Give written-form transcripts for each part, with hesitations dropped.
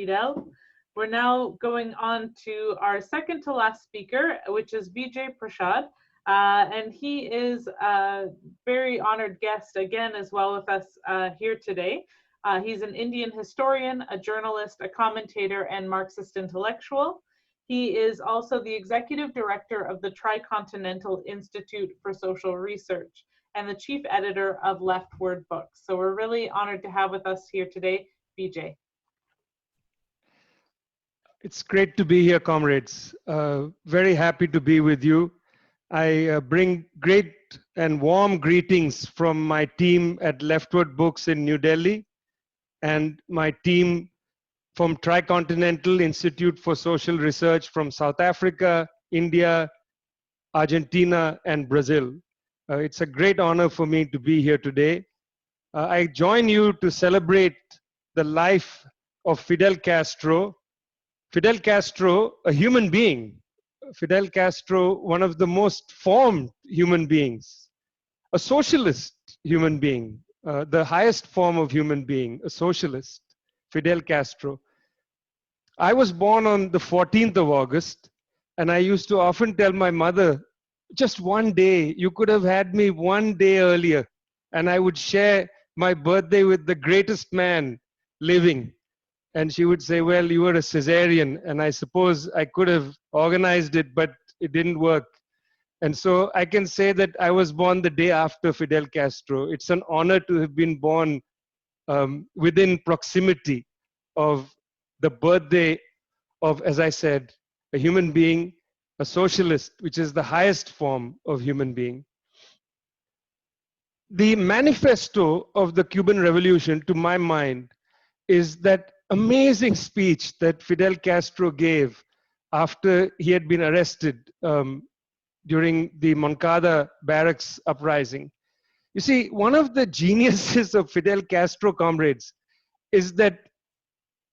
Fidel. We're now going on to our second to last speaker, which is Vijay Prashad. And he is a very honored guest again as well with us here today. He's an Indian historian, a journalist, a commentator, and Marxist intellectual. He is also the executive director of the Tricontinental Institute for Social Research and the chief editor of Leftward Books. So we're really honored to have with us here today, Vijay. It's great to be here, comrades. Very happy to be with you. I bring great and warm greetings from my team at Leftward Books in New Delhi and my team from Tricontinental Institute for Social Research from South Africa, India, Argentina, and Brazil. It's a great honor for me to be here today. I join you to celebrate the life of Fidel Castro. Fidel Castro, a human being. Fidel Castro, one of the most formed human beings. A socialist human being, the highest form of human being, a socialist, Fidel Castro. I was born on the 14th of August, and I used to often tell my mother, just one day, you could have had me one day earlier, and I would share my birthday with the greatest man living. And she would say, well, you were a cesarean, and I suppose I could have organized it, but it didn't work. And so I can say that I was born the day after Fidel Castro. It's an honor to have been born within proximity of the birthday of, as I said, a human being, a socialist, which is the highest form of human being. The manifesto of the Cuban Revolution, to my mind, is that amazing speech that Fidel Castro gave after he had been arrested during the Moncada barracks uprising. You see, one of the geniuses of Fidel Castro, comrades, is that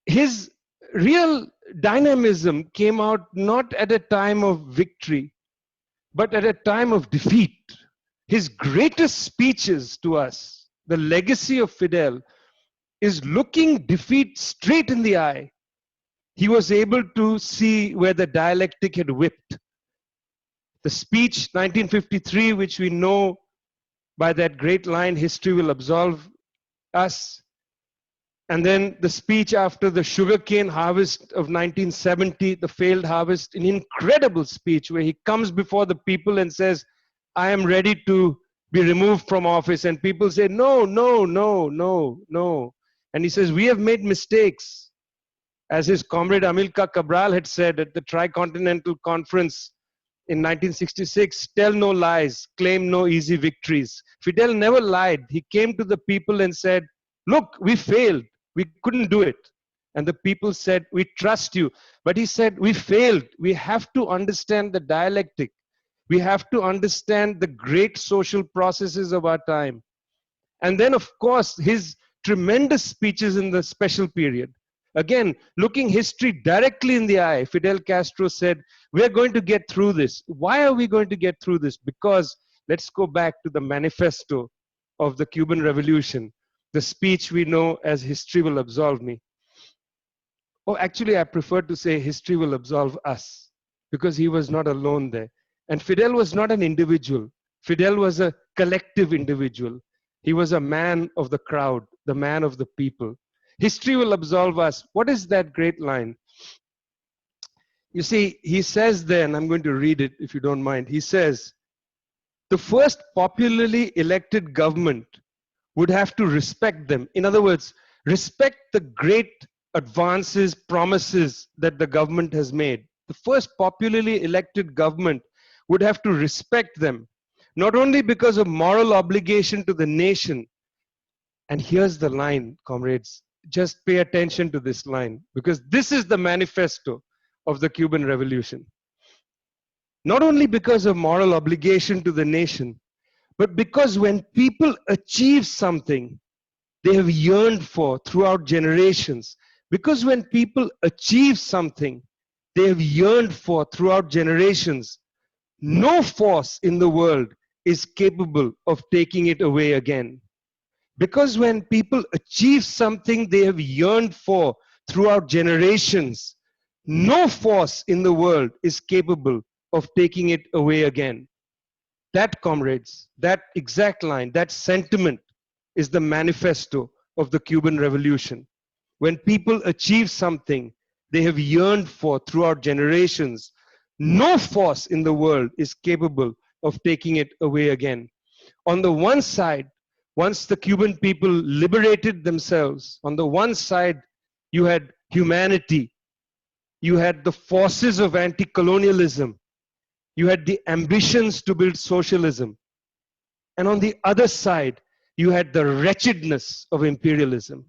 his real dynamism came out not at a time of victory, but at a time of defeat. His greatest speeches to us, the legacy of Fidel, is looking defeat straight in the eye. He was able to see where the dialectic had whipped. The speech 1953, which we know by that great line, history will absolve us. And then the speech after the sugarcane harvest of 1970, the failed harvest, an incredible speech where he comes before the people and says, I am ready to be removed from office. And people say, no, no, no, no, no. And he says, we have made mistakes. As his comrade Amilcar Cabral had said at the Tricontinental Conference in 1966, tell no lies, claim no easy victories. Fidel never lied. He came to the people and said, look, we failed. We couldn't do it. And the people said, we trust you. But he said, we failed. We have to understand the dialectic. We have to understand the great social processes of our time. And then, of course, his tremendous speeches in the special period. Again, looking history directly in the eye, Fidel Castro said, we're going to get through this. Why are we going to get through this? Because let's go back to the manifesto of the Cuban Revolution, the speech we know as history will absolve me. Oh, actually, I prefer to say history will absolve us, because he was not alone there. And Fidel was not an individual. Fidel was a collective individual. He was a man of the crowd, the man of the people. History will absolve us. What is that great line? You see, he says there, and I'm going to read it if you don't mind. He says, the first popularly elected government would have to respect them. In other words, respect the great advances, promises that the government has made. The first popularly elected government would have to respect them, not only because of moral obligation to the nation. And here's the line, comrades. Just pay attention to this line, because this is the manifesto of the Cuban Revolution. Not only because of moral obligation to the nation, but because when people achieve something they have yearned for throughout generations, because when people achieve something they have yearned for throughout generations, no force in the world is capable of taking it away again. Because when people achieve something they have yearned for throughout generations, no force in the world is capable of taking it away again. That, comrades, that exact line, that sentiment is the manifesto of the Cuban Revolution. When people achieve something they have yearned for throughout generations, no force in the world is capable of taking it away again. On the one side, once the Cuban people liberated themselves, on the one side, you had humanity, you had the forces of anti-colonialism, you had the ambitions to build socialism. And on the other side, you had the wretchedness of imperialism,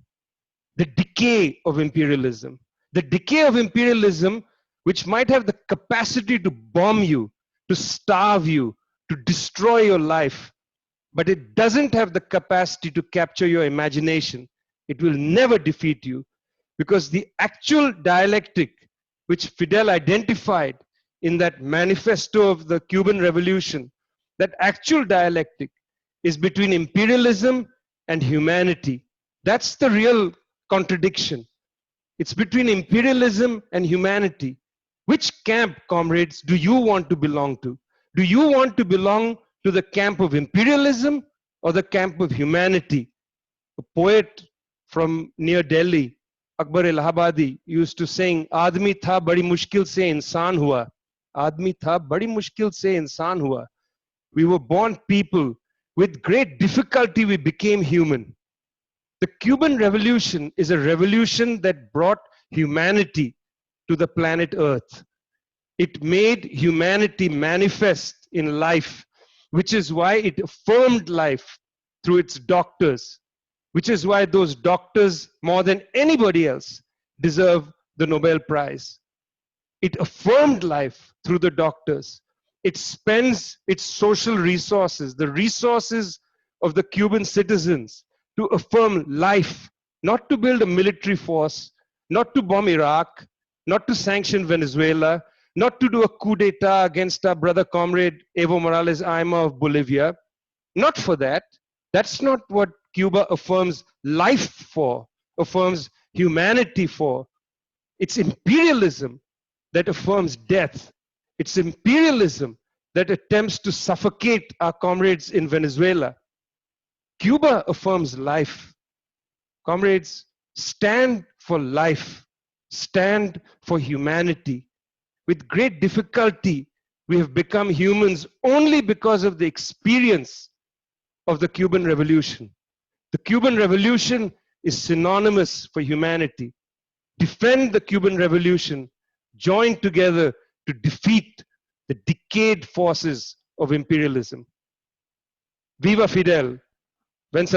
the decay of imperialism. The decay of imperialism, which might have the capacity to bomb you, to starve you, to destroy your life, but it doesn't have the capacity to capture your imagination. It will never defeat you, because the actual dialectic which Fidel identified in that manifesto of the Cuban Revolution, that actual dialectic is between imperialism and humanity. That's the real contradiction. It's between imperialism and humanity. Which camp, comrades, do you want to belong to? Do you want to belong to the camp of imperialism or the camp of humanity? A poet from near Delhi, Akbar Allahabadi, used to sing, "Aadmi tha badi mushkil se insaan hua." Aadmi tha badi mushkil se insaan hua. We were born people. With great difficulty, we became human. The Cuban Revolution is a revolution that brought humanity to the planet Earth. It made humanity manifest in life, which is why it affirmed life through its doctors, which is why those doctors, more than anybody else, deserve the Nobel Prize. It affirmed life through the doctors. It spends its social resources, the resources of the Cuban citizens, to affirm life, not to build a military force, not to bomb Iraq, not to sanction Venezuela, not to do a coup d'etat against our brother comrade Evo Morales Ayma of Bolivia. Not for that. That's not what Cuba affirms life for, affirms humanity for. It's imperialism that affirms death. It's imperialism that attempts to suffocate our comrades in Venezuela. Cuba affirms life. Comrades, stand for life. Stand for humanity. With great difficulty, we have become humans only because of the experience of the Cuban Revolution. The Cuban Revolution is synonymous for humanity. Defend the Cuban Revolution. Join together to defeat the decayed forces of imperialism. Viva Fidel! Vencer